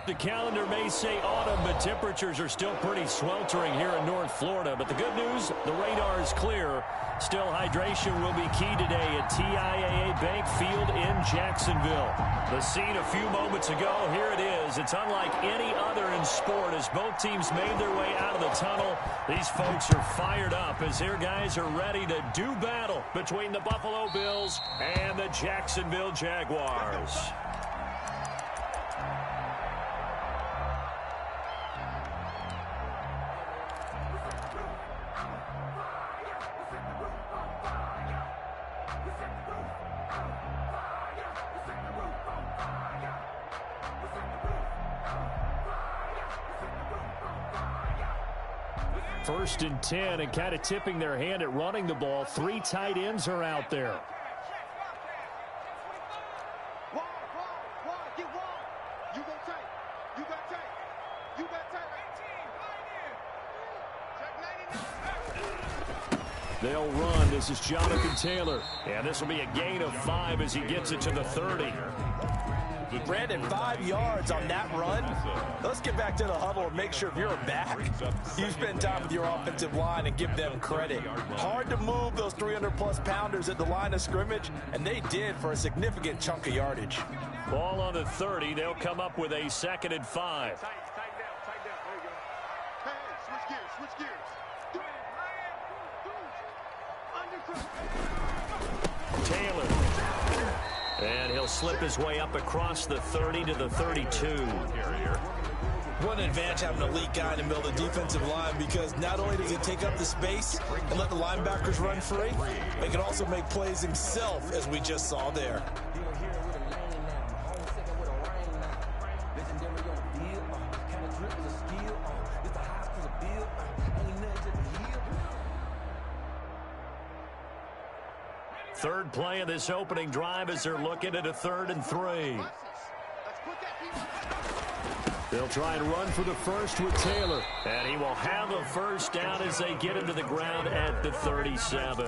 The calendar may say autumn, but temperatures are still pretty sweltering here in North Florida. But the good news, the radar is clear. Still, hydration will be key today at TIAA Bank Field in Jacksonville. The scene a few moments ago, here it is. It's unlike any other in sport as both teams made their way out of the tunnel. These folks are fired up as their guys are ready to do battle between the Buffalo Bills and the Jacksonville Jaguars. First and 10, and kind of tipping their hand at running the ball. 3 tight ends are out there. They'll run. This is Jonathan Taylor. And this will be a gain of 5 as he gets it to the 30. Brandon, 5 yards on that run. Let's get back to the huddle and make sure if you're a back, you spend time with your offensive line and give them credit. Hard to move those 300-plus pounders at the line of scrimmage, and they did for a significant chunk of yardage. Ball on the 30. They'll come up with a 2nd and 5. Tight down. There you go. Hey, switch gears. Taylor. And he'll slip his way up across the 30 to the 32. What an advantage having an elite guy in the middle of the defensive line, because not only does he take up the space and let the linebackers run free, but he can also make plays himself, as we just saw there. Third play of this opening drive as they're looking at a 3rd and 3. They'll try and run for the first with Taylor. And he will have a first down as they get him to the ground at the 37.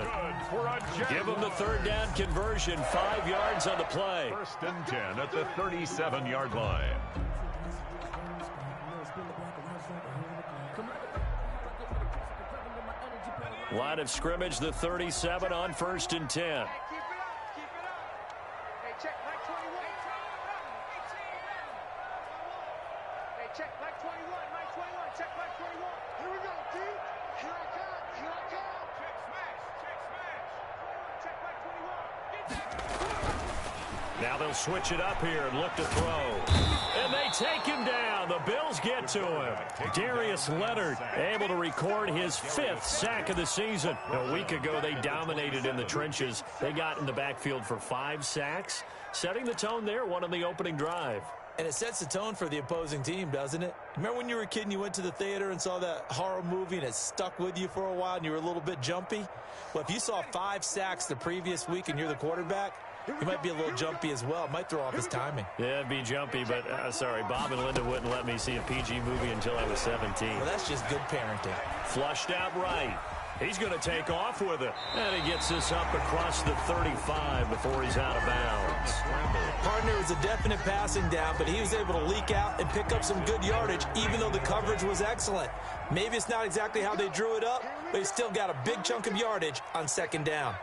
Give him the 3rd down conversion. 5 yards on the play. 1st and 10 at the 37-yard line. Line of scrimmage, the 37 on 1st and 10. Keep it up. Hey, check, Mike 21. Hey, check, Mike 21. Check, Mike 21. Here we go, dude. Here I come. Check, smash. Check, Mike 21. Now they'll switch it up here and look to throw. And they take him down. The Bills get to him. Darius Leonard able to record his 5th sack of the season. A week ago, they dominated in the trenches. They got in the backfield for 5 sacks, setting the tone there, one on the opening drive. And it sets the tone for the opposing team, doesn't it? Remember when you were a kid and you went to the theater and saw that horror movie and it stuck with you for a while and you were a little bit jumpy? Well, if you saw 5 sacks the previous week and you're the quarterback, he might be a little jumpy as well. Might throw off his timing. Yeah, it'd be jumpy, but sorry, Bob and Linda wouldn't let me see a PG movie until I was 17. Well, that's just good parenting. Flushed out right. He's going to take off with it. And he gets this up across the 35 before he's out of bounds. Partner was a definite passing down, but he was able to leak out and pick up some good yardage, even though the coverage was excellent. Maybe it's not exactly how they drew it up, but he still got a big chunk of yardage on 2nd down.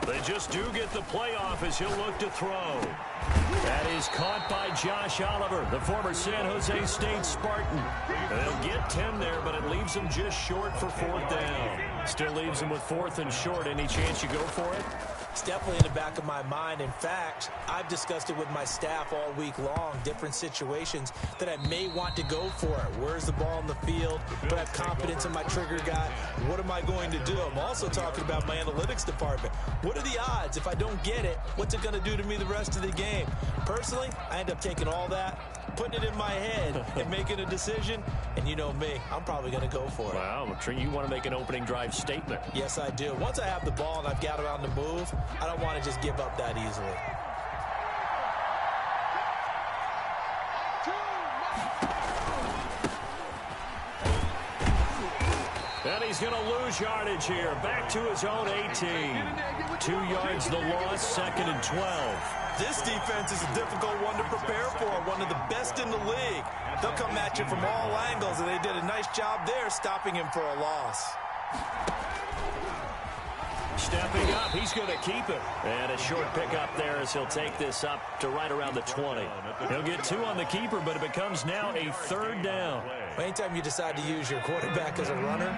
They just do get the playoff as he'll look to throw. That is caught by Josh Oliver, the former San Jose State Spartan. They'll get 10 there, but it leaves them just short for 4th down. Still leaves them with 4th and short. Any chance you go for it? It's definitely in the back of my mind. In fact, I've discussed it with my staff all week long, different situations that I may want to go for it. Where's the ball in the field? Do I have confidence in my trigger guy? What am I going to do? I'm also talking about my analytics department. What are the odds? If I don't get it, what's it going to do to me the rest of the game? Personally, I end up taking all that, putting it in my head, and making a decision. And you know me, I'm probably going to go for it. Wow, you want to make an opening drive statement. Yes, I do. Once I have the ball and I've got it on the move, I don't want to just give up that easily. And he's going to lose yardage here. Back to his own 18. 2 yards the loss, 2nd and 12. This defense is a difficult one to prepare for, one of the best in the league. They'll come at you from all angles, and they did a nice job there stopping him for a loss. Stepping up, he's going to keep it. And a short pickup there as he'll take this up to right around the 20. He'll get 2 on the keeper, but it becomes now a 3rd down. Anytime you decide to use your quarterback as a runner,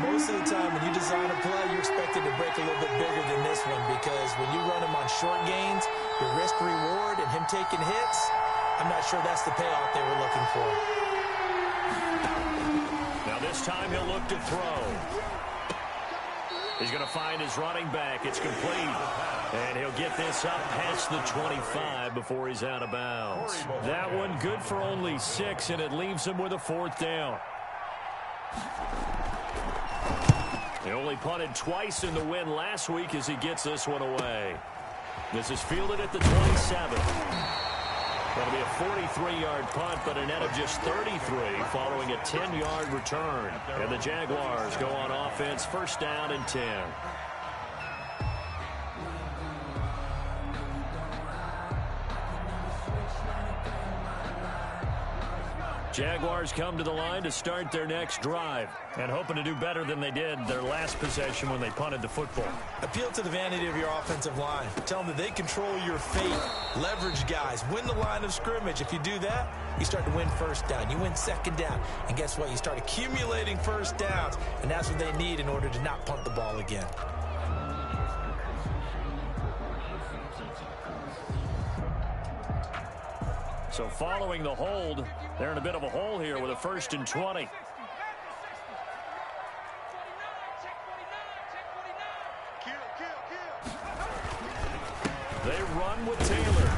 most of the time when you design a play, you're expected to break a little bit bigger than this one, because when you run him on short gains, your risk-reward and him taking hits, I'm not sure that's the payoff they were looking for. Now this time he'll look to throw. He's going to find his running back. It's complete. And he'll get this up past the 25 before he's out of bounds. That one good for only 6, and it leaves him with a 4th down. He only punted twice in the win last week as he gets this one away. This is fielded at the 27. That'll be a 43-yard punt, but a net of just 33 following a 10-yard return. And the Jaguars go on offense, 1st down and 10. Jaguars come to the line to start their next drive, and hoping to do better than they did their last possession when they punted the football. Appeal to the vanity of your offensive line. Tell them that they control your fate. Leverage guys. Win the line of scrimmage. If you do that, you start to win 1st down. You win 2nd down. And guess what? You start accumulating 1st downs, and that's what they need in order to not punt the ball again. So following the hold, they're in a bit of a hole here with a 1st and 20. They run with Taylor.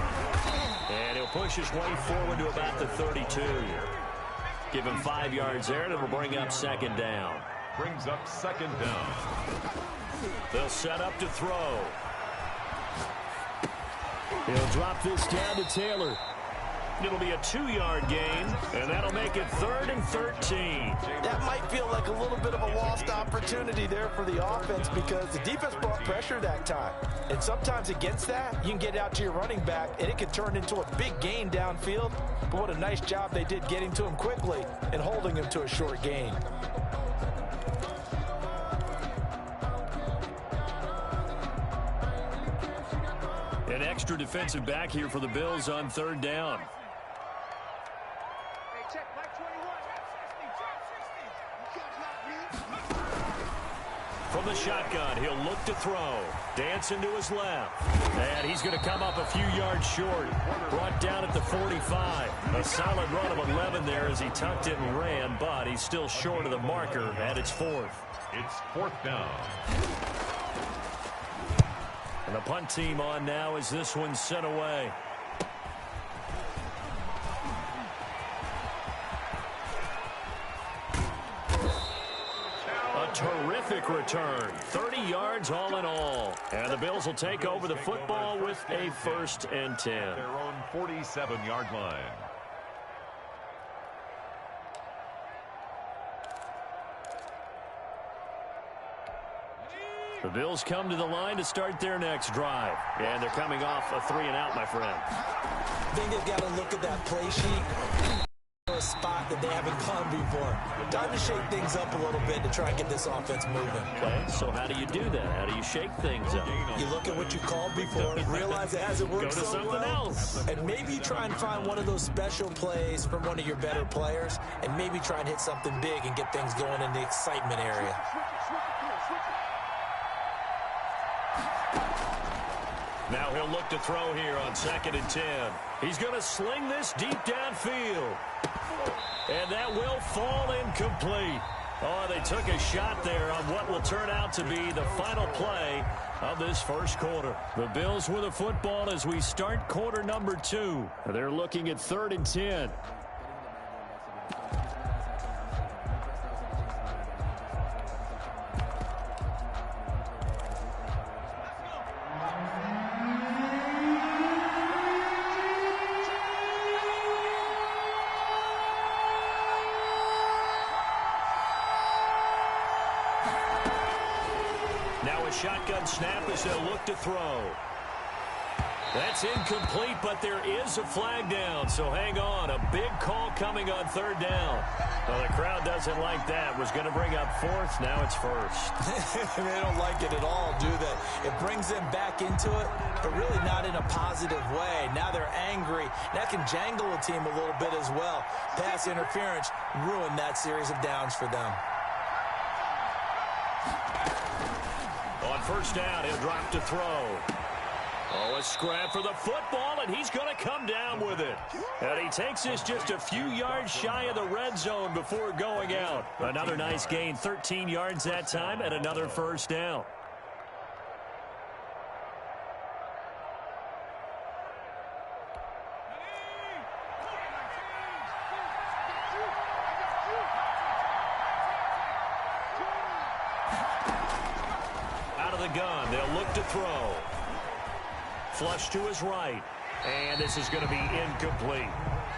And he'll push his way forward to about the 32. Give him 5 yards there, and it'll bring up 2nd down. Brings up 2nd down. They'll set up to throw. He'll drop this down to Taylor. It'll be a 2-yard gain, and that'll make it 3rd and 13. That might feel like a little bit of a lost opportunity there for the offense, because the defense brought pressure that time. And sometimes against that, you can get out to your running back, and it can turn into a big gain downfield. But what a nice job they did getting to him quickly and holding him to a short gain. An extra defensive back here for the Bills on 3rd down. From the shotgun, he'll look to throw. Dancing to his left. And he's going to come up a few yards short. Brought down at the 45. A solid run of 11 there as he tucked it and ran, but he's still short of the marker at its 4th. It's 4th down. And the punt team on now as this one's sent away. A terrific return. 30 yards all in all. And the Bills will take over the football with a 1st and 10. Their own 47-yard line. The Bills come to the line to start their next drive. And they're coming off a 3-and-out, my friend. I think they've got to look at that play sheet. A spot that they haven't gone before. Time to shake things up a little bit to try and get this offense moving. Okay, so how do you do that? How do you shake things up? You look at what you called before, realize it hasn't worked Go to so something well, else. and maybe try and find one of those special plays from one of your better players, and maybe try and hit something big and get things going in the excitement area. Now he'll look to throw here on 2nd and 10. He's going to sling this deep downfield. And that will fall incomplete. Oh, they took a shot there on what will turn out to be the final play of this 1st quarter. The Bills with the football as we start quarter number 2. They're looking at 3rd and 10. shotgun snap as they'll look to throw. That's incomplete, but there is a flag down, so hang on. A big call coming on third down. Well, the crowd doesn't like that. Was going to bring up fourth, now it's first. They don't like it at all, do they? It brings them back into it, but really not in a positive way. Now they're angry. That can jangle a team a little bit as well. Pass interference ruined that series of downs for them. On first down, he'll drop to throw. Oh, a scrap for the football, and he's going to come down with it. And he takes this just a few yards shy of the red zone before going out. Another nice gain, 13 yards that time, and another first down. Out of the gun, they'll look to throw. Flush to his right, and this is going to be incomplete.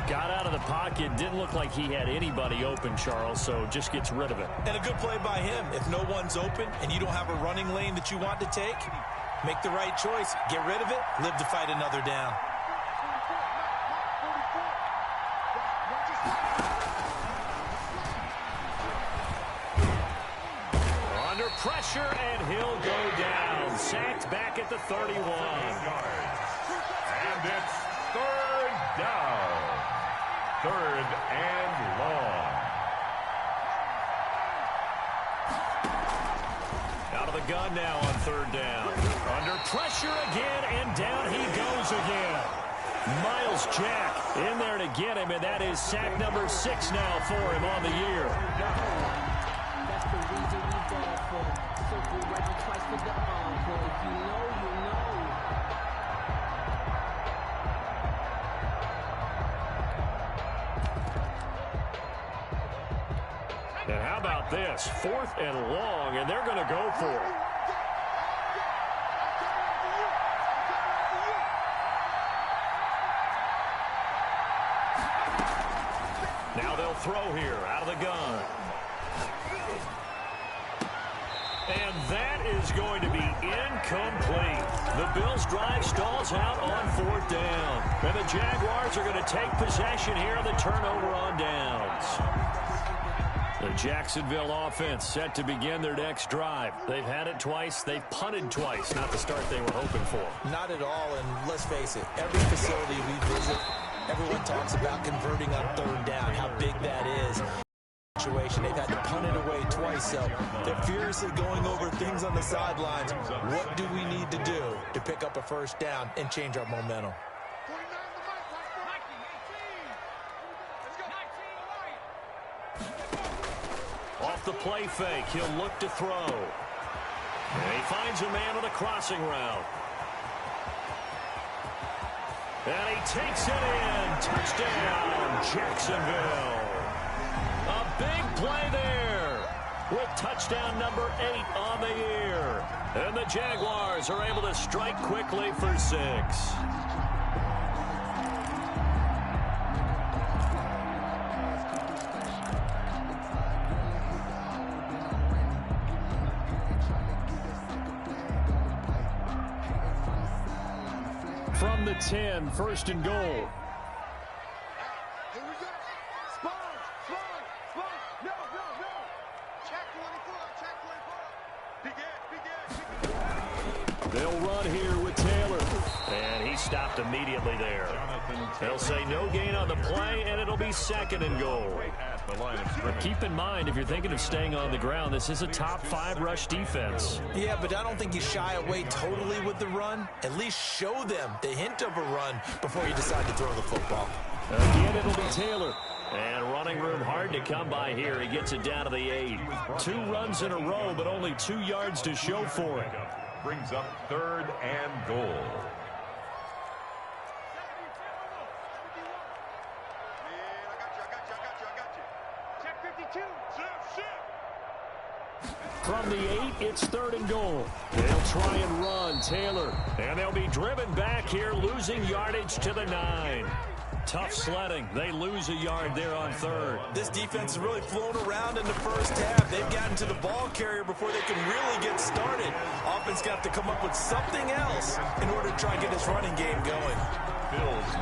Got out of the pocket, didn't look like he had anybody open, Charles, so just gets rid of it. And a good play by him. If no one's open and you don't have a running lane that you want to take, make the right choice. Get rid of it, live to fight another down. Under pressure, and he'll go down. Sacked back at the 31. And it's third down. Third and long. Out of the gun now on third down. Under pressure again, and down he goes again. Miles Jack in there to get him, and that is sack number 6 now for him on the year. That's the reason we ball for. Circle right twice for the encore. If you know, you know. And how about this? 4th and long, and they're going to go for it. Now they'll throw here out of the gun. And that is going to be incomplete. The Bills' drive stalls out on 4th down. And the Jaguars are going to take possession here on the turnover on downs. The Jacksonville offense set to begin their next drive. They've had it twice. They've punted twice. Not the start they were hoping for. Not at all, and let's face it, every facility we visit, everyone talks about converting on third down, how big that is. They've had to punt it away twice, so they're furiously going over things on the sidelines. What do we need to do to pick up a first down and change our momentum? Off the play fake, he'll look to throw. And he finds a man on a crossing route. And he takes it in. Touchdown, Jacksonville. A big play there with touchdown number 8 on the year. And the Jaguars are able to strike quickly for 6. From the 10, 1st and goal. They'll run here with Taylor. And he stopped immediately there. They'll say no gain on the play, and it'll be 2nd and goal. But keep in mind, if you're thinking of staying on the ground, this is a top 5 rush defense. Yeah, but I don't think you shy away totally with the run. At least show them the hint of a run before you decide to throw the football. Again, it'll be Taylor. And running room hard to come by here. He gets it down to the 8. 2 runs in a row, but only 2 yards to show for it. Brings up 3rd and goal. From the 8, it's 3rd and goal. They'll try and run Taylor. And they'll be driven back here, losing yardage to the 9. tough sledding. They lose a yard there on third. This defense is really flown around in the first half. They've gotten to the ball carrier before they can really get started. Offense got to come up with something else in order to try and get this running game going.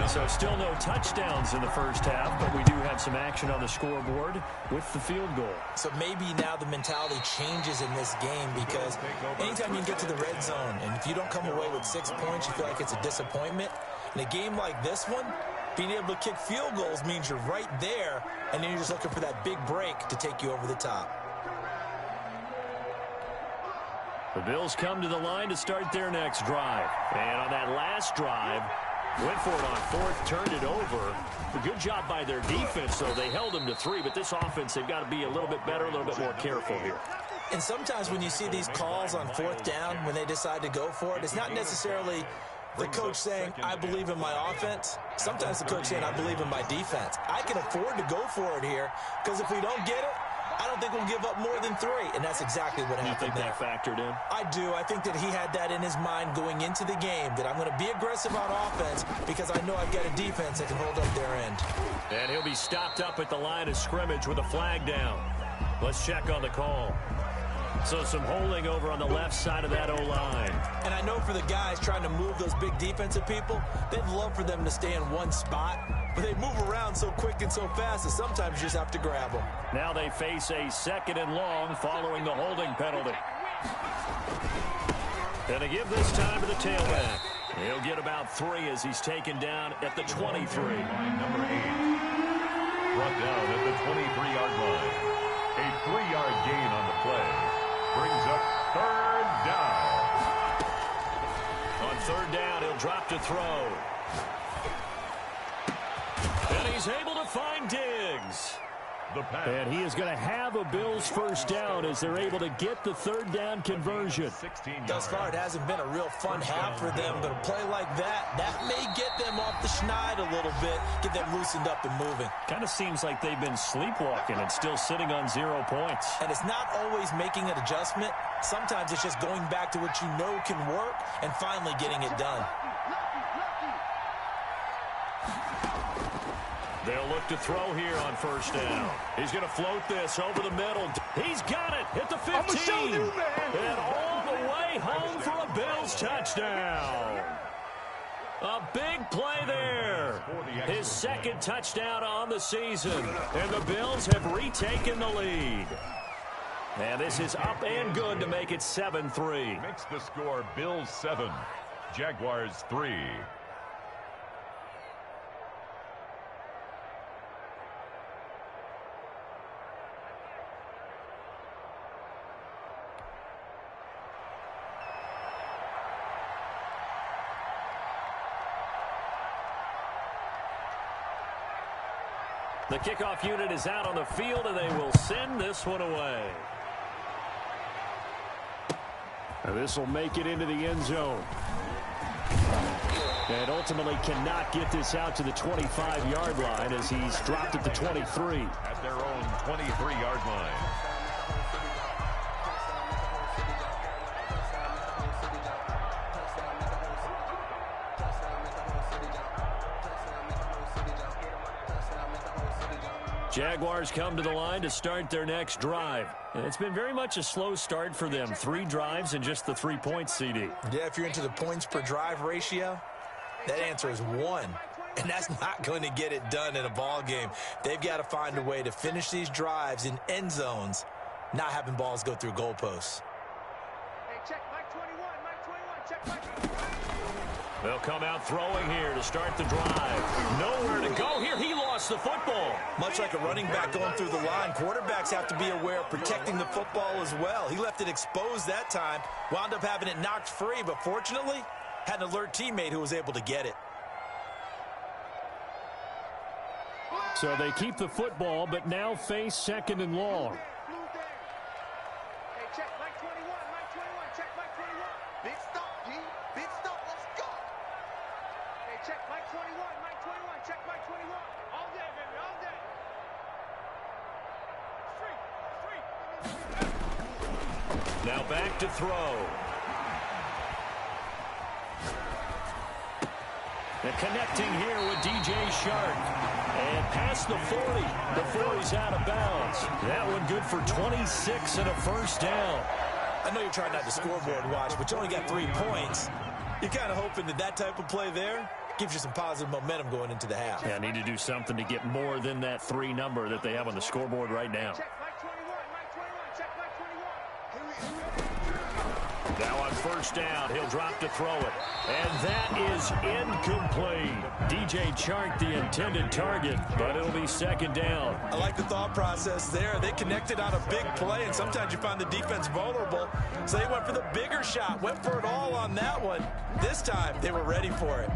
So still no touchdowns in the first half, but we do have some action on the scoreboard with the field goal. So maybe now the mentality changes in this game, because anytime you can get to the red zone, and if you don't come away with 6 points, you feel like it's a disappointment. In a game like this one, being able to kick field goals means you're right there, and then you're just looking for that big break to take you over the top. The Bills come to the line to start their next drive. And on that last drive, went for it on fourth, turned it over. A good job by their defense, though. They held them to 3, but this offense, they've got to be a little bit better, a little bit more careful here. And sometimes when you see these calls on fourth down, when they decide to go for it, it's not necessarily the coach saying, I believe in my offense. Sometimes the coach saying, I believe in my defense. I can afford to go for it here, because if we don't get it, I don't think we'll give up more than 3, and that's exactly what happened there. You think that factored in? I do. I think that he had that in his mind going into the game, that I'm going to be aggressive on offense because I know I've got a defense that can hold up their end. And he'll be stopped up at the line of scrimmage with a flag down. Let's check on the call. So some holding over on the left side of that O-line. And I know for the guys trying to move those big defensive people, they'd love for them to stay in one spot, but they move around so quick and so fast that sometimes you just have to grab them. Now they face a 2nd and long following the holding penalty. And they give this time to the tailback. He'll get about 3 as he's taken down at the 23. Number 8. Brought down at the 23-yard line. A 3-yard gain on the play. Brings up 3rd down. On 3rd down, he'll drop to throw. And he's able to find Diggs. And he is going to have a Bills first down as they're able to get the 3rd down conversion. Thus far, it hasn't been a real fun half for them, but a play like that may get them off the schneid a little bit, get them loosened up and moving. Kind of seems like they've been sleepwalking and still sitting on 0 points. And it's not always making an adjustment. Sometimes it's just going back to what you know can work and finally getting it done. They'll look to throw here on 1st down. He's going to float this over the middle. He's got it at the 15. And all the way home for a Bills touchdown. A big play there. His 2nd touchdown on the season. And the Bills have retaken the lead. And this is up and good to make it 7-3. Makes the score Bills 7, Jaguars 3. The kickoff unit is out on the field, and they will send this one away. And this will make it into the end zone. And ultimately cannot get this out to the 25-yard line as he's dropped at the 23. At their own 23-yard line. Jaguars come to the line to start their next drive. And it's been very much a slow start for them. 3 drives and just the 3 points, CD. Yeah, if you're into the points per drive ratio, that answer is 1. And that's not going to get it done in a ball game. They've got to find a way to finish these drives in end zones, not having balls go through goalposts. Hey, check Mike 21, Mike 21, check Mike 21. They'll come out throwing here to start the drive. Nowhere to go here. He lost the football. Much like a running back going through the line, quarterbacks have to be aware of protecting the football as well. He left it exposed that time, wound up having it knocked free, but fortunately, had an alert teammate who was able to get it. So they keep the football, but now face 2nd and long. Hey, check Mike 21, Mike 21, check Mike 21. Big stop, G. Big stop, let's go. Hey, check Mike 21, Mike 21, check Mike 21. All day, baby, all day. Street. Now back to throw. And connecting here with DJ Shark. And past the 40. The 40's out of bounds. That one good for 26 and a first down. I know you're trying not to scoreboard watch, but you only got 3 points. You're kind of hoping that that type of play there gives you some positive momentum going into the half. Yeah, need to do something to get more than that 3 number that they have on the scoreboard right now. Check Mike 21, Mike 21, check Mike 21. Now on first down, he'll drop to throw it. And that is incomplete. DJ Chark, the intended target, but it'll be second down. I like the thought process there. They connected on a big play, and sometimes you find the defense vulnerable. So they went for the bigger shot, went for it all on that one. This time, they were ready for it.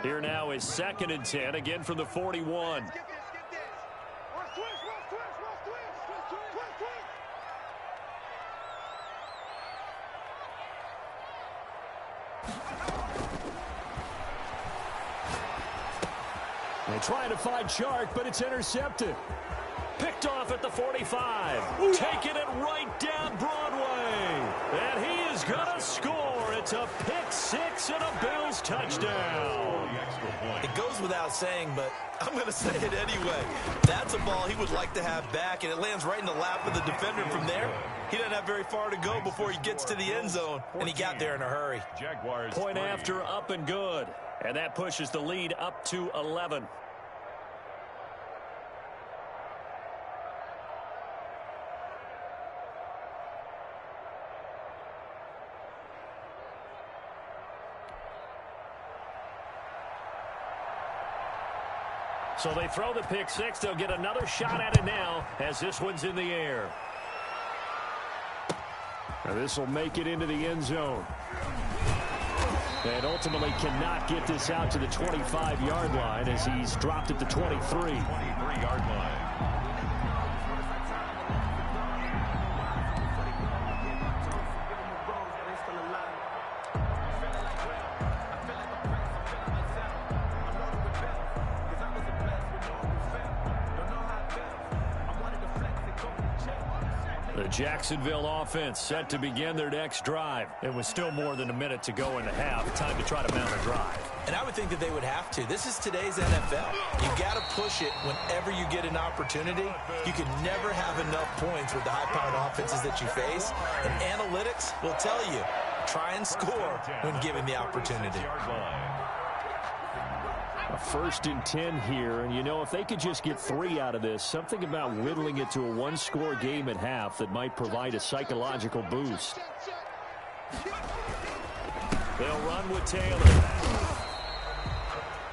Here now is 2nd and 10, again from the 41. Get this. Rush twist. They're trying to find Chark, but it's intercepted. Picked off at the 45. Taking it right down Broadway. And he is going to score. It's a pick 6 and a Bills touchdown. It goes without saying, but I'm going to say it anyway. That's a ball he would like to have back, and it lands right in the lap of the defender from there. He doesn't have very far to go before he gets to the end zone, and he got there in a hurry. Jaguars Point after, up and good. And that pushes the lead up to 11. So they throw the pick 6. They'll get another shot at it now as this one's in the air. Now this will make it into the end zone. And ultimately cannot get this out to the 25-yard line as he's dropped at the 23. 23-yard line. The Jacksonville offense set to begin their next drive. It was still more than a minute to go in the half. Time to try to mount a drive. And I would think that they would have to. This is today's NFL. You got to push it whenever you get an opportunity. You can never have enough points with the high-powered offenses that you face. And analytics will tell you, try and score when given the opportunity. A 1st and 10 here, and you know, if they could just get 3 out of this, something about whittling it to a 1-score game at half that might provide a psychological boost. They'll run with Taylor.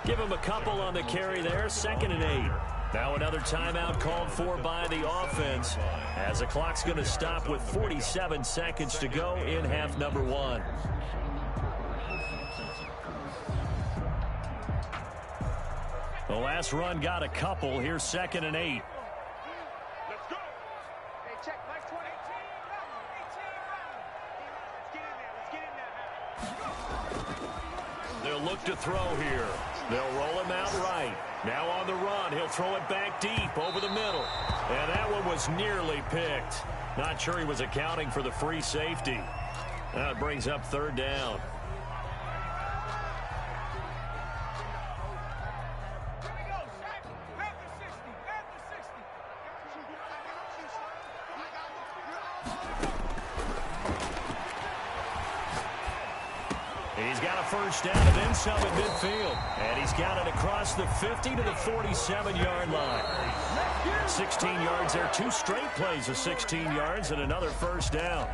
Give him a couple on the carry there, 2nd and 8. Now another timeout called for by the offense as the clock's going to stop with 47 seconds to go in half number 1. The last run got a couple. Here's 2nd and 8. Let's go. Hey, check Mike 20. Let's get in there. They'll look to throw here. They'll roll him out right. Now on the run. He'll throw it back deep over the middle. And that one was nearly picked. Not sure he was accounting for the free safety. That brings up 3rd down. He's got a first down and then some at midfield. And he's got it across the 50 to the 47-yard line. 16 yards there. 2 straight plays of 16 yards and another first down.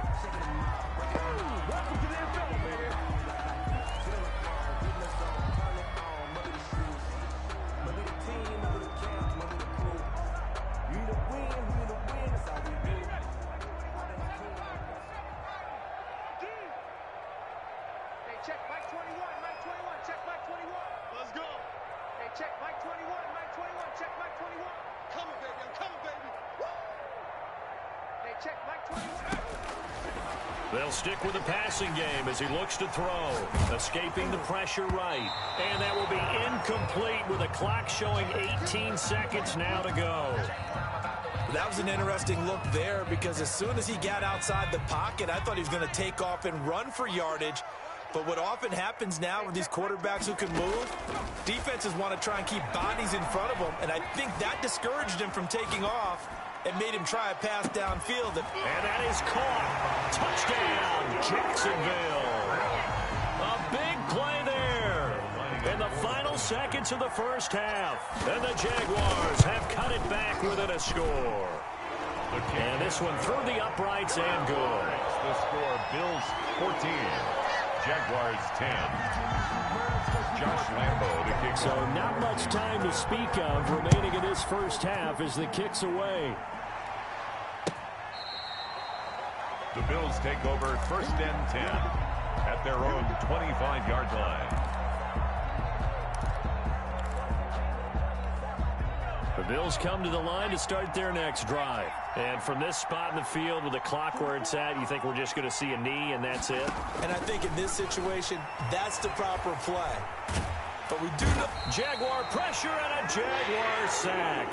Check Mike 21, Mike 21, check Mike 21. Let's go. Hey, check Mike 21, Mike 21, check Mike 21. Coming, baby, I'm coming, baby. Woo! Hey, check Mike 21. They'll stick with the passing game as he looks to throw. Escaping the pressure right. And that will be incomplete with a clock showing 18 seconds now to go. That was an interesting look there because as soon as he got outside the pocket, I thought he was going to take off and run for yardage. But what often happens now with these quarterbacks who can move, defenses want to try and keep bodies in front of them, and I think that discouraged him from taking off and made him try a pass downfield. And that is caught. Touchdown, Jacksonville. A big play there in the final seconds of the first half. And the Jaguars have cut it back within a score. And this one through the uprights and good. The score, Bills 14, Jaguars 10. Josh Lambo, the kick. So not much time to speak of remaining in this first half as the kick's away. The Bills take over first and 10 at their own 25-yard line. The Bills come to the line to start their next drive. And from this spot in the field with the clock where it's at, you think we're just going to see a knee and that's it? And I think in this situation, that's the proper play. But we do know Jaguar pressure and a Jaguar sack.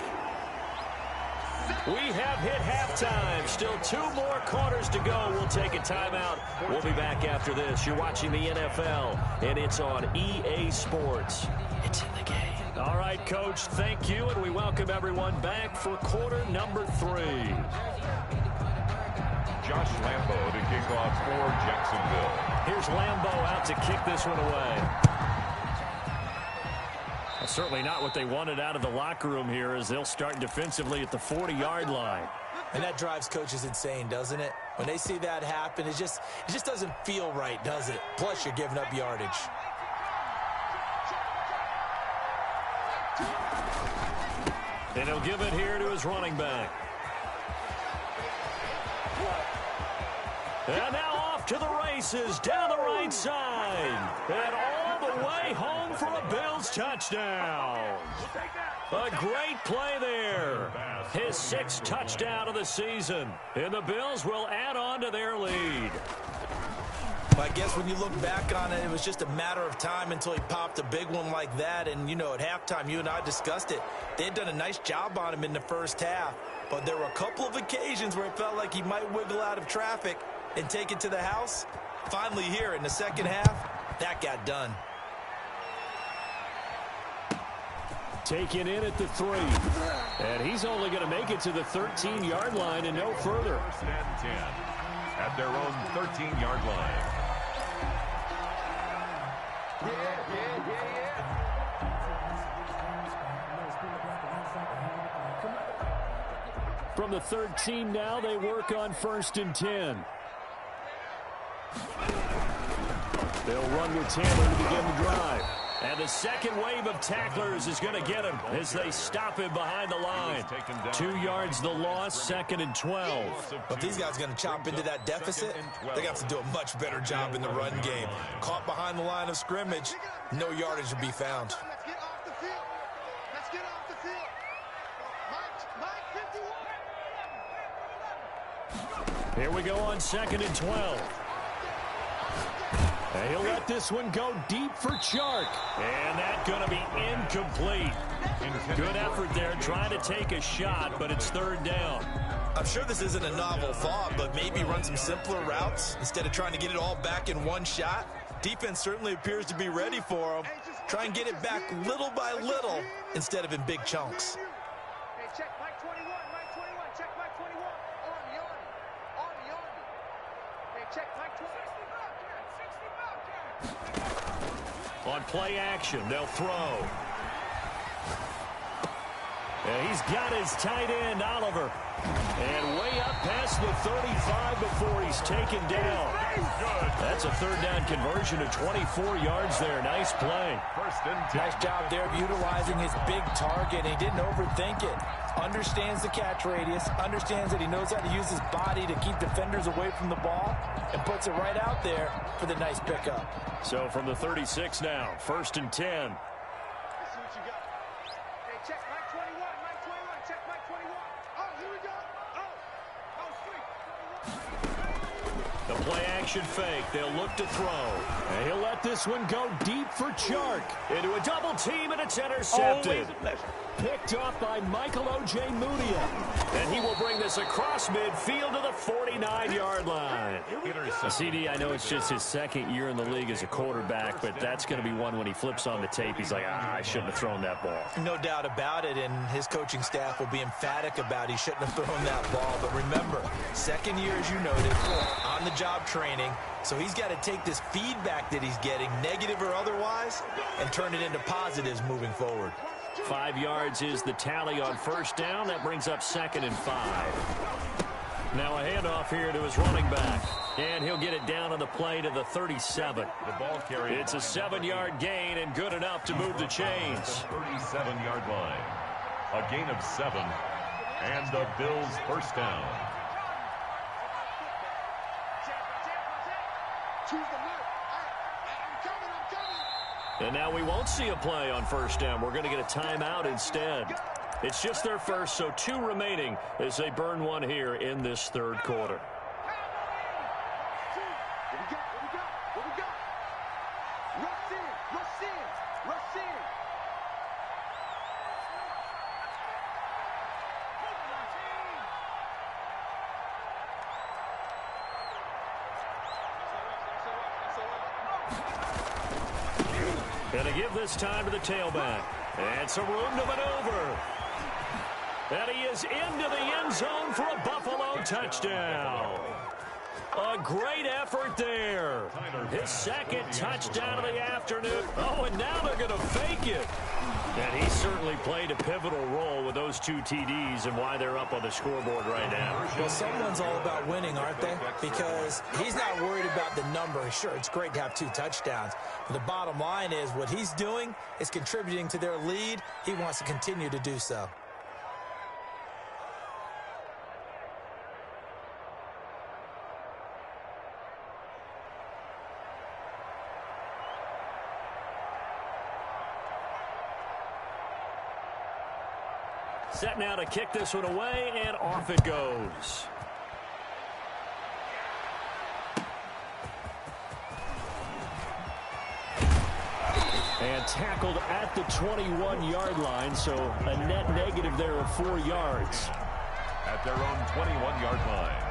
We have hit halftime. Still 2 more quarters to go. We'll take a timeout. We'll be back after this. You're watching the NFL, and it's on EA Sports. It's in the game. All right, Coach, thank you, and we welcome everyone back for quarter number 3. Josh Lambo to kick off for Jacksonville. Here's Lambo out to kick this one away. Certainly not what they wanted out of the locker room here as they'll start defensively at the 40-yard line. And that drives coaches insane, doesn't it? When they see that happen, it just doesn't feel right, does it? Plus, you're giving up yardage. And he'll give it here to his running back. And now off to the races, down the right side. And all the way home for a Bills touchdown. A great play there. His 6th touchdown of the season. And the Bills will add on to their lead. I guess when you look back on it, it was just a matter of time until he popped a big one like that. And, you know, at halftime, you and I discussed it. They had done a nice job on him in the first half. But there were a couple of occasions where it felt like he might wiggle out of traffic and take it to the house. Finally here in the second half, that got done. Taken in at the 3. And he's only going to make it to the 13-yard line and no further. First and 10 at their own 13-yard line. From the 13 now, they work on 1st and 10. They'll run with Taylor to begin the drive. And the second wave of tacklers is going to get him as they stop him behind the line. 2 yards the loss, 2nd and 12. But these guys are going to chop into that deficit. They're going to have to do a much better job in the run game. Caught behind the line of scrimmage, no yardage to be found. Let's get off the field. Let's get off the field. Mike 51. Here we go on 2nd and 12. And he'll let this one go deep for Chark. And that's going to be incomplete. Good effort there trying to take a shot, but it's 3rd down. I'm sure this isn't a novel thought, but maybe run some simpler routes instead of trying to get it all back in one shot. Defense certainly appears to be ready for him. Try and get it back little by little instead of in big chunks. Hey, check Mike 21. Mike 21. Check Mike 21. On the. Hey, check Mike 20. On play action, they'll throw. And he's got his tight end, Oliver. And way up past the 35 before he's taken down. That's a 3rd down conversion of 24 yards there. Nice play. First and 10. Nice job there of utilizing his big target. He didn't overthink it. Understands the catch radius. Understands that he knows how to use his body to keep defenders away from the ball. And puts it right out there for the nice pickup. So from the 36 now, 1st and 10. Let's see what you got. Hey, check Mike 21. Mike 21. Check Mike 21. Oh, here we go. Oh, sweet. The play action fake. They'll look to throw. And he'll let this one go deep for Chark. Into a double team, and it's intercepted. Always a pleasure. Picked off by Michael O.J. Mudia. And he will bring this across midfield to the 49-yard line. CD, I know it's just his second year in the league as a quarterback, but that's going to be one when he flips on the tape. He's like, I shouldn't have thrown that ball. No doubt about it, and his coaching staff will be emphatic about he shouldn't have thrown that ball. But remember, second year, as you noted, on-the-job training, so he's got to take this feedback that he's getting, negative or otherwise, and turn it into positives moving forward. 5 yards is the tally on first down. That brings up 2nd and 5. Now a handoff here to his running back. And he'll get it down on the play to the 37. The ball carrier. It's a 7-yard gain and good enough to move the chains. 37-yard line. A gain of 7. And the Bills first down. Choose the left. I'm coming. And now we won't see a play on first down. We're going to get a timeout instead. It's just their first, so 2 remaining as they burn one here in this third quarter. What we got? Rush in. Gonna give this time to the tailback. And some room to maneuver. And he is into the end zone for a Buffalo touchdown. A great effort there. His second touchdown of the afternoon. Oh, and now they're going to fake it. And he certainly played a pivotal role with those 2 TDs and why they're up on the scoreboard right now. Well, someone's all about winning, aren't they? Because he's not worried about the number. Sure, it's great to have 2 touchdowns. But the bottom line is what he's doing is contributing to their lead. He wants to continue to do so. Set now to kick this one away, and off it goes. And tackled at the 21-yard line, so a net negative there of 4 yards. At their own 21-yard line.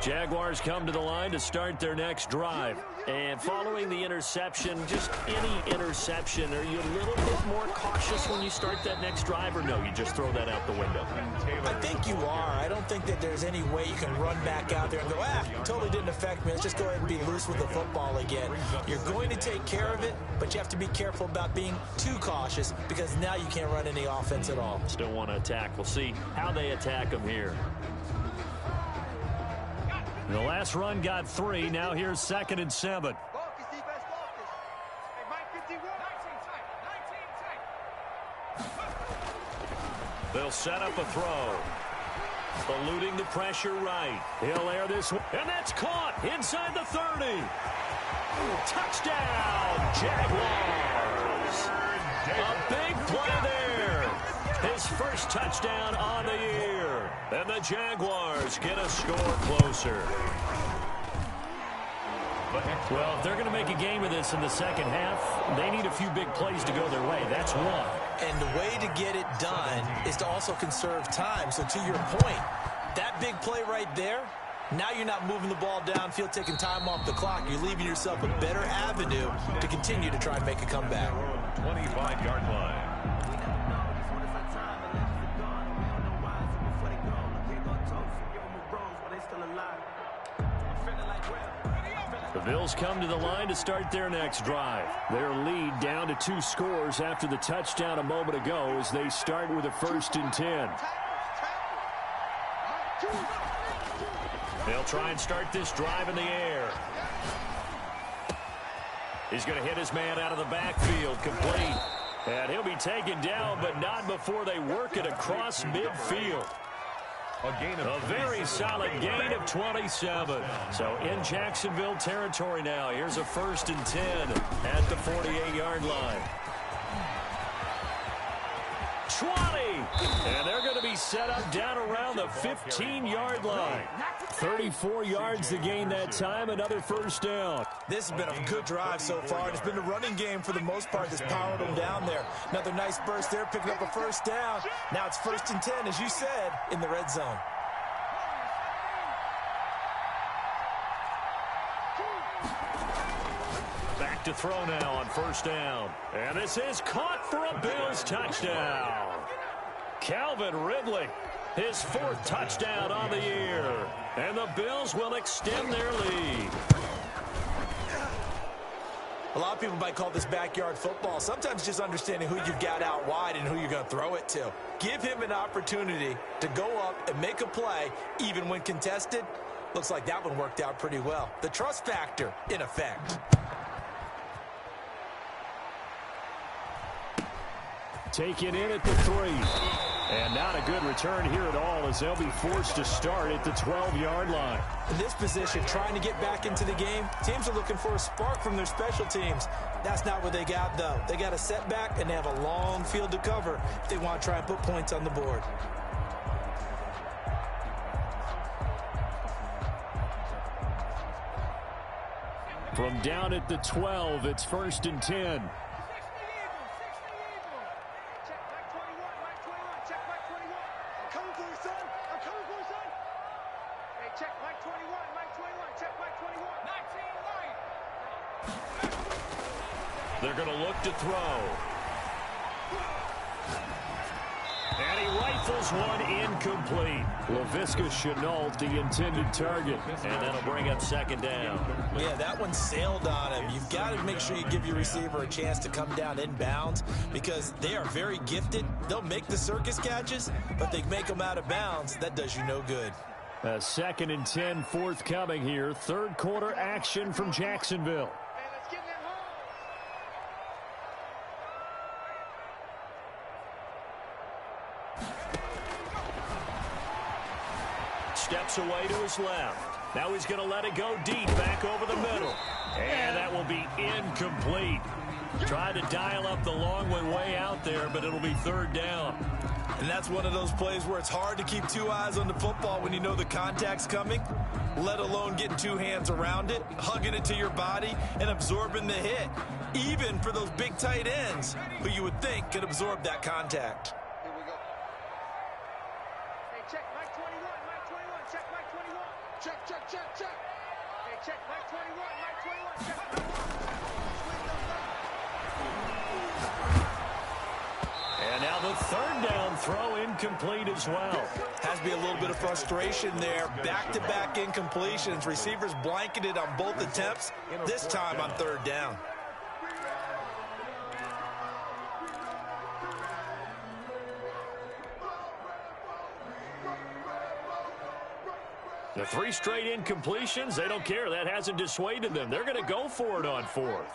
Jaguars come to the line to start their next drive. And following the interception, just any interception, are you a little bit more cautious when you start that next drive, or no, you just throw that out the window? I think you are. I don't think that there's any way you can run back out there and go, totally didn't affect me. Let's just go ahead and be loose with the football again. You're going to take care of it, but you have to be careful about being too cautious because now you can't run any offense at all. Still want to attack. We'll see how they attack them here. The last run got 3. Now here's 2nd and 7. Focus, defense, focus. Hey, Mike 51. 19 tight. They'll set up a throw. Eluding the pressure right. He'll air this one. And that's caught inside the 30. Touchdown, Jaguars. A big play there. His first touchdown on the year. And the Jaguars get a score closer. Well, if they're going to make a game of this in the second half, they need a few big plays to go their way. That's one. And the way to get it done is to also conserve time. So to your point, that big play right there, now you're not moving the ball downfield, taking time off the clock. You're leaving yourself a better avenue to continue to try and make a comeback. 25-yard line. The Bills come to the line to start their next drive. Their lead down to 2 scores after the touchdown a moment ago as they start with a 1st and 10. They'll try and start this drive in the air. He's going to hit his man out of the backfield, complete. And he'll be taken down, but not before they work it across midfield. A very solid gain of 27. So in Jacksonville territory now. Here's a 1st and 10 at the 48-yard line. 20. And they're going to be set up down around the 15-yard line. 34 yards to gain that time, another first down. This has been a good drive so far. It's been the running game for the most part that's powered them down there. Another nice burst there, picking up a first down. Now it's 1st and 10, as you said, in the red zone. Back to throw now on first down. And this is caught for a Bills touchdown. Calvin Ridley, his 4th touchdown on the year. And the Bills will extend their lead. A lot of people might call this backyard football. Sometimes just understanding who you've got out wide and who you're going to throw it to. Give him an opportunity to go up and make a play, even when contested. Looks like that one worked out pretty well. The trust factor in effect. Taken in at the 3. And not a good return here at all, as they'll be forced to start at the 12-yard line. In this position, trying to get back into the game, teams are looking for a spark from their special teams. That's not what they got, though. They got a setback, and they have a long field to cover if they want to try and put points on the board. From down at the 12, it's 1st and 10. They're going to look to throw. And he rifles one incomplete. LaVisca Chenault, the intended target. And that'll bring up 2nd down. Yeah, that one sailed on him. You've got to make sure you give your receiver a chance to come down inbounds because they are very gifted. They'll make the circus catches, but they make them out of bounds. That does you no good. 2nd and 10 forthcoming here. 3rd quarter action from Jacksonville. Steps away to his left. Now he's going to let it go deep back over the middle. And that will be incomplete. Tried to dial up the long way out there, but it'll be 3rd down. And that's one of those plays where it's hard to keep 2 eyes on the football when you know the contact's coming, let alone getting 2 hands around it, hugging it to your body, and absorbing the hit, even for those big tight ends who you would think could absorb that contact. Check, Mike 21, Mike 21, check, Mike 21. Check, check, check, check. Hey, check, Mike 21, Mike 21, check. And now the 3rd down throw incomplete as well. Has to be a little bit of frustration there. Back-to-back incompletions. Receivers blanketed on both attempts, this time on 3rd down. The 3 straight incompletions, they don't care. That hasn't dissuaded them. They're going to go for it on 4th.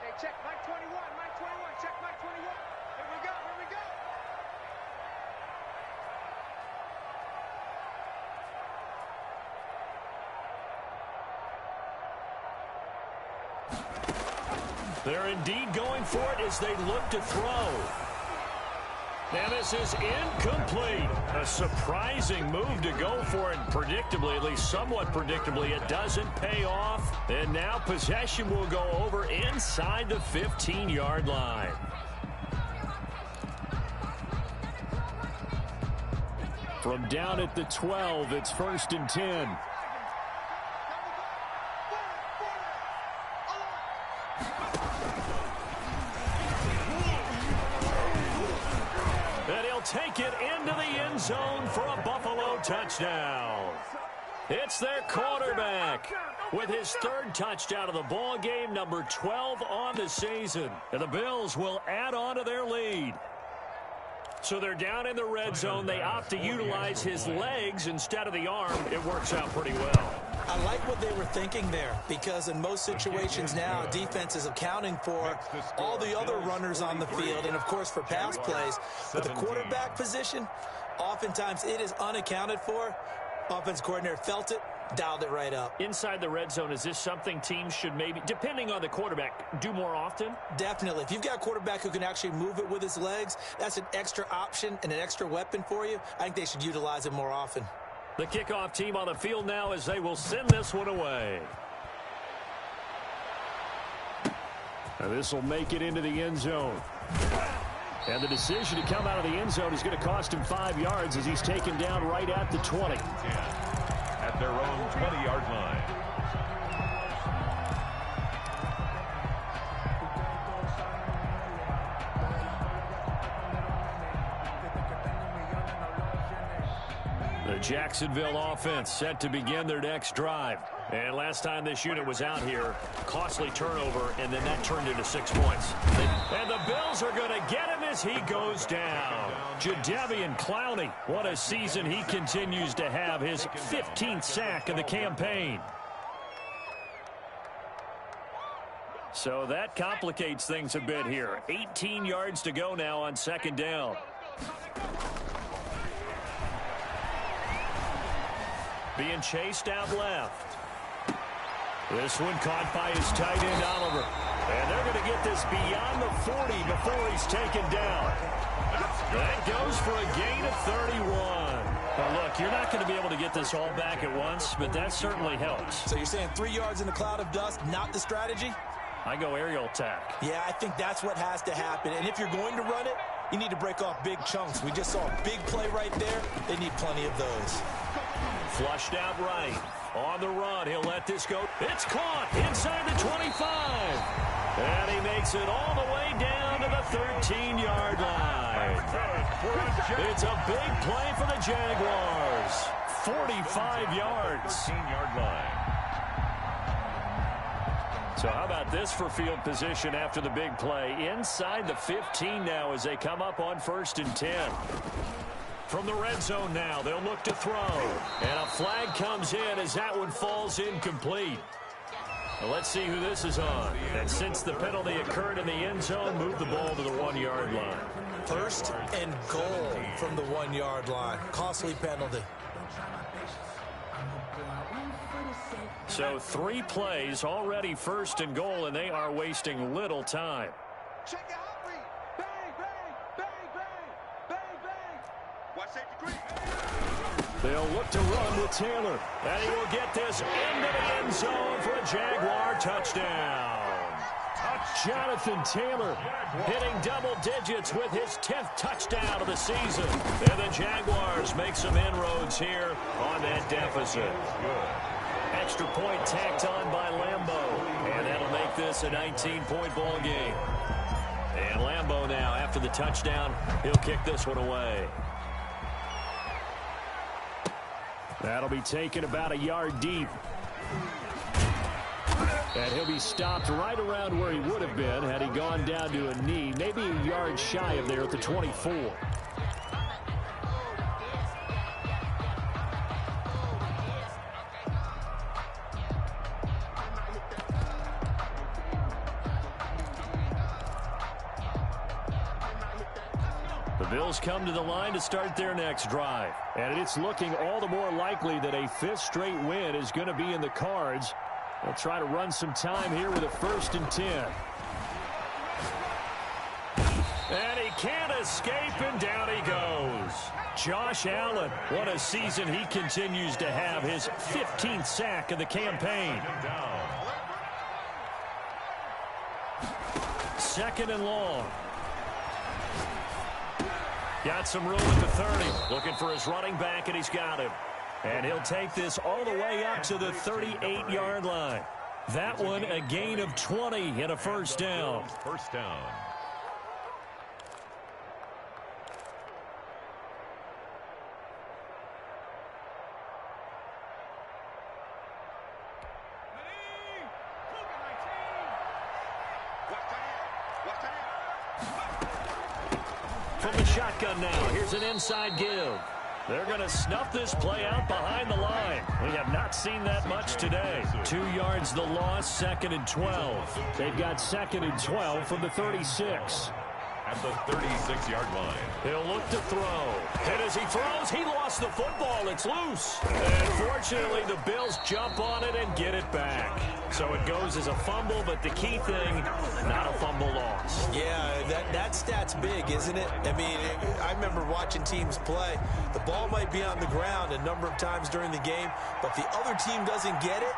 Hey, check, Mike 21, Mike 21, check, Mike 21. Here we go, here we go. They're indeed going for it as they look to throw. And this is incomplete. A surprising move to go for it. Predictably, at least somewhat predictably, it doesn't pay off. And now possession will go over inside the 15-yard line. From down at the 12, it's 1st and 10. Take it into the end zone for a Buffalo touchdown. It's their quarterback with his 3rd touchdown of the ball game, number 12 on the season. And the Bills will add on to their lead. So they're down in the red zone. They opt to utilize his legs instead of the arm. It works out pretty well. I like what they were thinking there because in most situations now, defense is accounting for all the other runners on the field and, of course, for pass plays. But the quarterback position, oftentimes it is unaccounted for. Offense coordinator felt it, Dialed it right up. Inside the red zone, is this something teams should maybe, depending on the quarterback, do more often? Definitely. If you've got a quarterback who can actually move it with his legs, that's an extra option and an extra weapon for you. I think they should utilize it more often. The kickoff team on the field now as they will send this one away. And this will make it into the end zone. And the decision to come out of the end zone is going to cost him 5 yards as he's taken down right at the 20. At their own 20-yard line. The Jacksonville offense set to begin their next drive. And last time this unit was out here, costly turnover, and then that turned into 6 points. And the Bills are going to get him as he goes down. Jadeveon Clowney, what a season he continues to have, his 15th sack of the campaign. So that complicates things a bit here. 18 yards to go now on second down. Being chased out left. This one caught by his tight end, Oliver. And they're going to get this beyond the 40 before he's taken down. That goes for a gain of 31. Well, look, you're not going to be able to get this all back at once, but that certainly helps. So you're saying 3 yards in a cloud of dust, not the strategy? I go aerial attack. Yeah, I think that's what has to happen. And if you're going to run it, you need to break off big chunks. We just saw a big play right there. They need plenty of those. Flushed out right. On the run, he'll let this go. It's caught inside the 25. And he makes it all the way down to the 13-yard line. It's a big play for the Jaguars. 45 yards. 13-yard line. So how about this for field position after the big play? Inside the 15 now as they come up on 1st and 10. From the red zone now, they'll look to throw. And a flag comes in as that one falls incomplete. Well, let's see who this is on. And since the penalty occurred in the end zone, move the ball to the 1-yard line. 1st and goal from the 1-yard line. Costly penalty. So 3 plays already 1st and goal, and they are wasting little time. Check out read. Bang, bang, bang, bang, bang, bang. Watch safety creep. They'll look to run with Taylor. And he will get this into the end zone for a Jaguar touchdown. Jonathan Taylor hitting double digits with his 10th touchdown of the season. And the Jaguars make some inroads here on that deficit. Good. Extra point tacked on by Lambeau. And that'll make this a 19-point ball game. And Lambeau now, after the touchdown, he'll kick this one away. That'll be taken about a yard deep. And he'll be stopped right around where he would have been had he gone down to a knee, maybe a yard shy of there at the 24. The Bills come to the line to start their next drive. And it's looking all the more likely that a 5th straight win is going to be in the cards. They'll try to run some time here with a 1st and 10. And he can't escape, and down he goes. Josh Allen, what a season he continues to have. His 15th sack of the campaign. 2nd and long. Got some room at the 30. Looking for his running back, and he's got him. And he'll take this all the way up to the 38-yard line. That one a gain of 20 and a 1st down. 1st down. From the shotgun now, here's an inside give. They're going to snuff this play out behind the line. We have not seen that much today. 2 yards the loss, 2nd and 12. They've got 2nd and 12 from the 36. at the 36-yard line. He'll look to throw. And as he throws, he lost the football. It's loose. And fortunately, the Bills jump on it and get it back. So it goes as a fumble, but the key thing, not a fumble loss. Yeah, that stat's big, isn't it? I mean, I remember watching teams play. The ball might be on the ground a number of times during the game, but if the other team doesn't get it,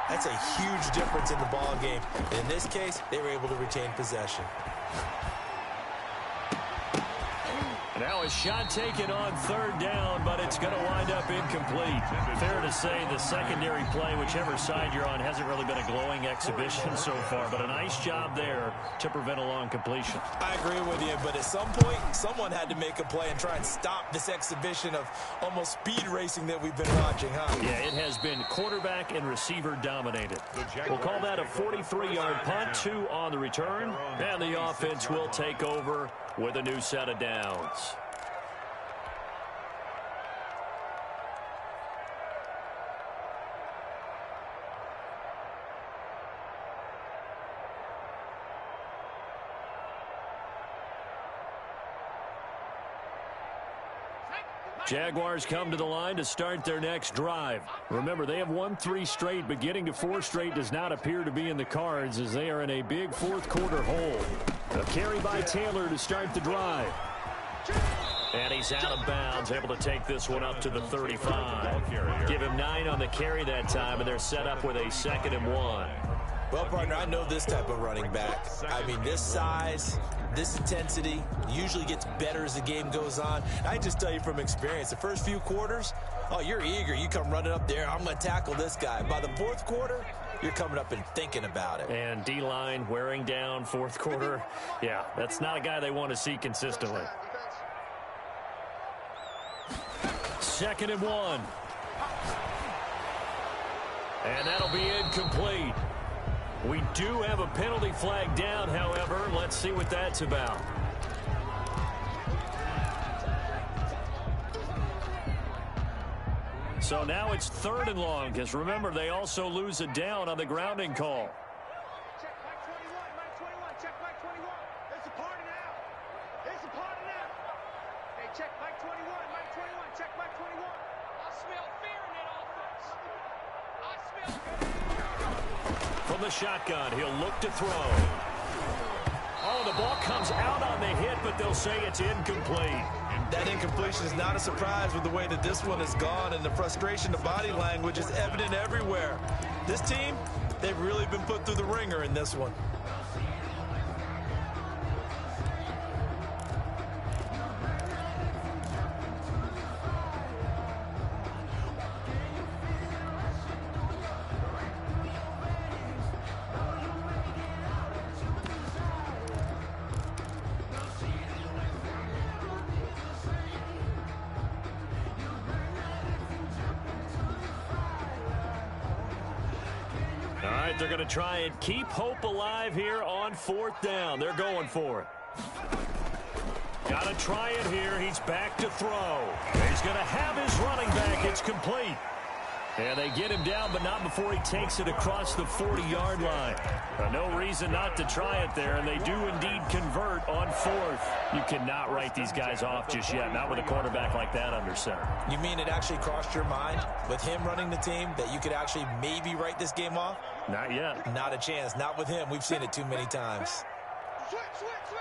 that's a huge difference in the ball game. In this case, they were able to retain possession. Now a shot taken on third down, but it's going to wind up incomplete. Fair to say the secondary play, whichever side you're on, hasn't really been a glowing exhibition so far, but a nice job there to prevent a long completion. I agree with you, but at some point, someone had to make a play and try and stop this exhibition of almost speed racing that we've been watching, huh? Yeah, it has been quarterback and receiver dominated. We'll call that a 43-yard punt, 2 on the return, and the offense will take over with a new set of downs. Jaguars come to the line to start their next drive. Remember, they have won 3 straight, but getting to 4 straight does not appear to be in the cards as they are in a big fourth-quarter hole. A carry by Taylor to start the drive. And he's out of bounds, able to take this one up to the 35. Give him 9 on the carry that time, and they're set up with a 2nd and 1. Well, partner, I know this type of running back. I mean, this size, this intensity usually gets better as the game goes on. I just tell you from experience, the first few quarters, oh, you're eager. You come running up there, I'm going to tackle this guy. By the fourth quarter, you're coming up and thinking about it. And D-line wearing down fourth quarter. Yeah, that's not a guy they want to see consistently. 2nd and 1. And that'll be incomplete. We do have a penalty flag down, however. Let's see what that's about. So now it's 3rd and long, because remember, they also lose a down on the grounding call. Check back 21, Mike 21, check back 21. It's a party now. It's a party now. Hey, check back 21, Mike 21, check back 21. I smell fear in that offense. I smell fear. From the shotgun, he'll look to throw. Oh, the ball comes out on the hit, but they'll say it's incomplete. That incompletion is not a surprise with the way that this one has gone, and the frustration, the body language is evident everywhere. This team, they've really been put through the ringer in this one. They're going to try and keep hope alive here on 4th down. They're going for it. Got to try it here. He's back to throw. He's going to have his running back. It's complete. And they get him down, but not before he takes it across the 40-yard line. No reason not to try it there, and they do indeed convert on 4th. You cannot write these guys off just yet, not with a quarterback like that under center. You mean it actually crossed your mind with him running the team that you could actually maybe write this game off? Not yet. Not a chance. Not with him. We've seen it too many times. Switch, switch, switch.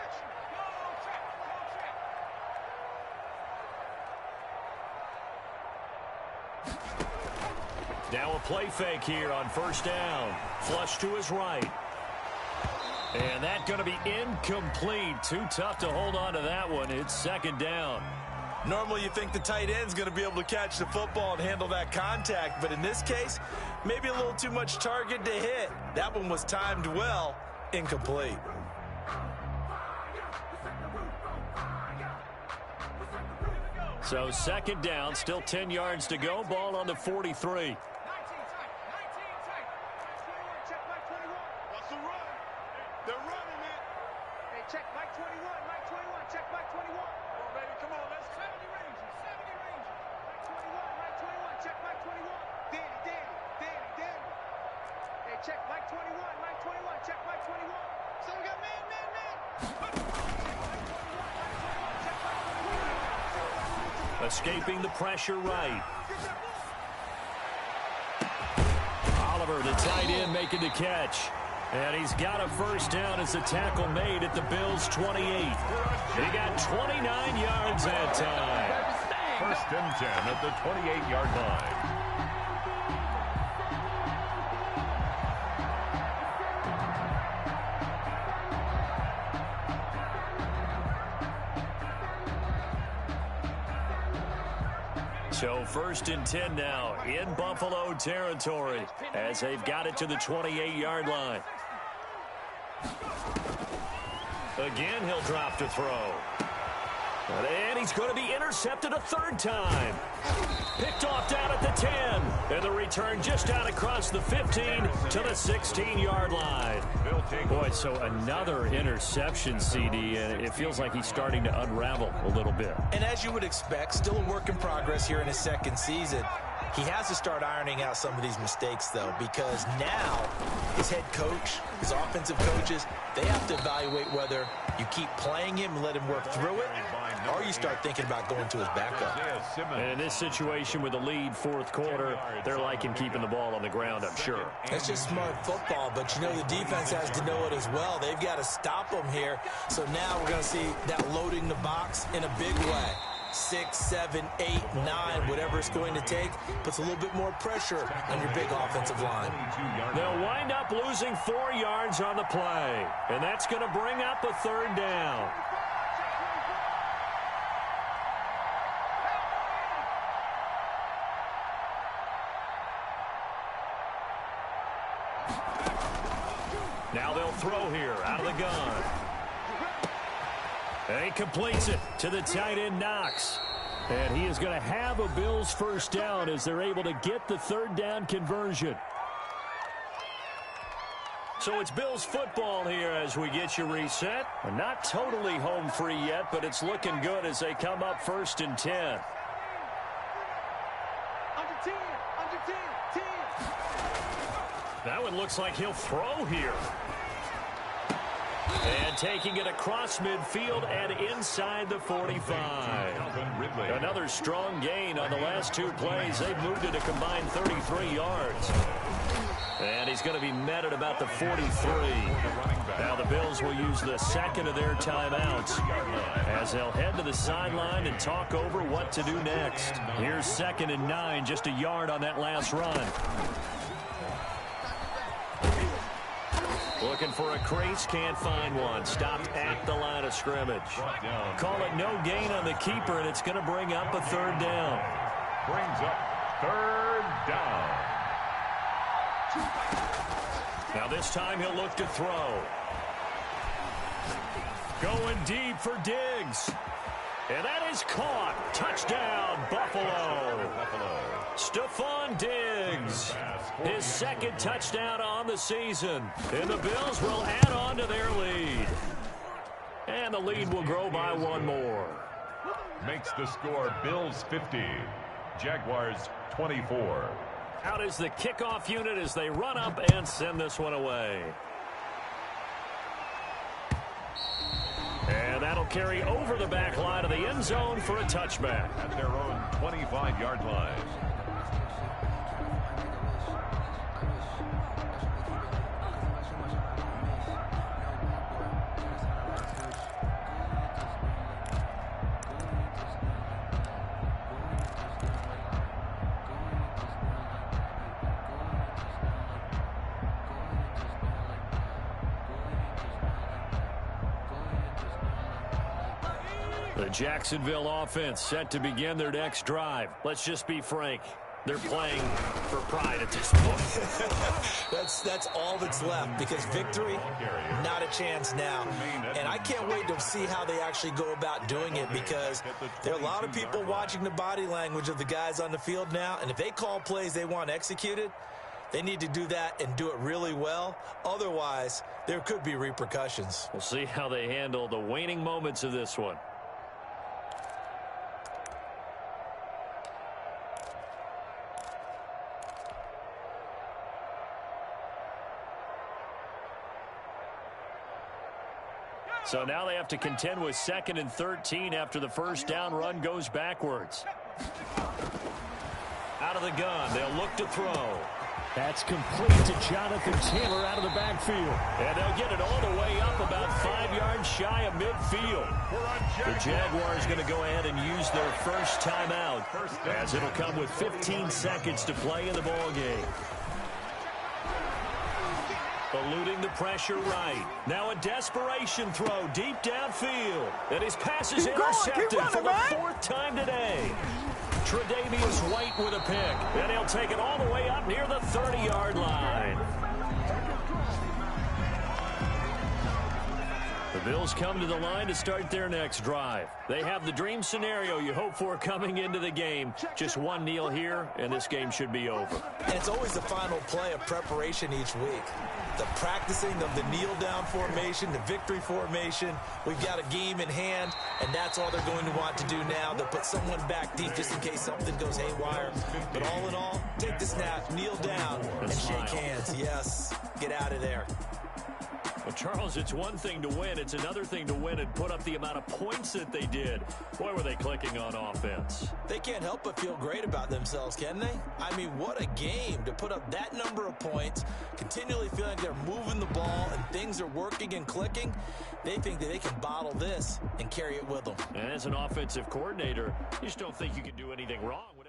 Now a play fake here on 1st down. Flush to his right. And that's going to be incomplete. Too tough to hold on to that one. It's 2nd down. Normally you think the tight end's going to be able to catch the football and handle that contact, but in this case, maybe a little too much target to hit. That one was timed well. Incomplete. So 2nd down, still 10 yards to go. Ball on the 43. They're running it. Hey, check Mike 21, Mike 21, check Mike 21. Come on, baby, come on, let's 70 Rangers, 70 Rangers. Mike 21, check Mike 21. Danny. Hey, check Mike 21, Mike 21, check Mike 21. So we got man. Escaping the pressure right. Oliver, the tight end, making the catch. And he's got a first down as the tackle made at the Bills' 28. He got 29 yards that time. First and 10 at the 28-yard line. So first and 10 now in Buffalo territory as they've got it to the 28-yard line. Again, he'll drop to throw. And he's going to be intercepted a third time. Picked off down at the 10. And the return just out across the 15 to the 16-yard line. Boy, so another interception, CD, and it feels like he's starting to unravel a little bit. And as you would expect, still a work in progress here in his second season. He has to start ironing out some of these mistakes, though, because now his head coach, his offensive coaches, they have to evaluate whether you keep playing him and let him work through it, or you start thinking about going to his backup. And in this situation with the lead fourth quarter, they're liking keeping the ball on the ground, I'm sure. That's just smart football, but you know the defense has to know it as well. They've got to stop him here. So now we're going to see that loading the box in a big way. 6, 7, 8, 9, whatever it's going to take, puts a little bit more pressure on your big offensive line. They'll wind up losing 4 yards on the play, and that's going to bring up a third down. Now they'll throw here out of the gun. And he completes it to the tight end, Knox. And he is going to have a Bills first down as they're able to get the third down conversion. So it's Bills football here as we get you reset. We're not totally home free yet, but it's looking good as they come up first and 10. Under 10, under 10, 10. That one looks like he'll throw here. And taking it across midfield and inside the 45. Another strong gain on the last 2 plays. They've moved it a combined 33 yards. And he's going to be met at about the 43. Now the Bills will use the second of their timeouts as they'll head to the sideline and talk over what to do next. Here's 2nd and 9, just a yard on that last run. Looking for a crease, can't find one. Stopped at the line of scrimmage. Call it no gain on the keeper, and it's going to bring up a third down. Brings up third down. Now this time he'll look to throw. Going deep for Diggs. And that is caught. Touchdown, Buffalo. Stephon Diggs. His second touchdown on the season. And the Bills will add on to their lead. And the lead will grow by 1 more. Makes the score Bills 50, Jaguars 24. Out is the kickoff unit as they run up and send this one away. And that'll carry over the back line of the end zone for a touchback. At their own 25-yard line. The Jacksonville offense set to begin their next drive. Let's just be frank. They're playing for pride at this point. That's all that's left, because victory, not a chance now. And I can't wait to see how they actually go about doing it, because there are a lot of people watching the body language of the guys on the field now, and if they call plays they want executed, they need to do that and do it really well. Otherwise, there could be repercussions. We'll see how they handle the waning moments of this one. So now they have to contend with 2nd and 13 after the first down run goes backwards. Out of the gun, they'll look to throw. That's complete to Jonathan Taylor out of the backfield. And they'll get it all the way up about 5 yards shy of midfield. The Jaguars going to go ahead and use their first timeout, as it'll come with 15 seconds to play in the ballgame. Eluding the pressure right. Now a desperation throw deep downfield. And his pass is intercepted for the 4th time today. Tre'Davious White with a pick. And he'll take it all the way up near the 30-yard line. The Bills come to the line to start their next drive. They have the dream scenario you hope for coming into the game. Just one kneel here, and this game should be over. And it's always the final play of preparation each week. The practicing of the kneel-down formation, the victory formation. We've got a game in hand, and that's all they're going to want to do now. They'll put someone back deep just in case something goes haywire. But all in all, take the snap, kneel down, and shake hands. Yes, get out of there. Well, Charles, it's one thing to win. It's another thing to win and put up the amount of points that they did. Boy, were they clicking on offense. They can't help but feel great about themselves, can they? I mean, what a game to put up that number of points, continually feeling like they're moving the ball and things are working and clicking. They think that they can bottle this and carry it with them. And as an offensive coordinator, you just don't think you can do anything wrong with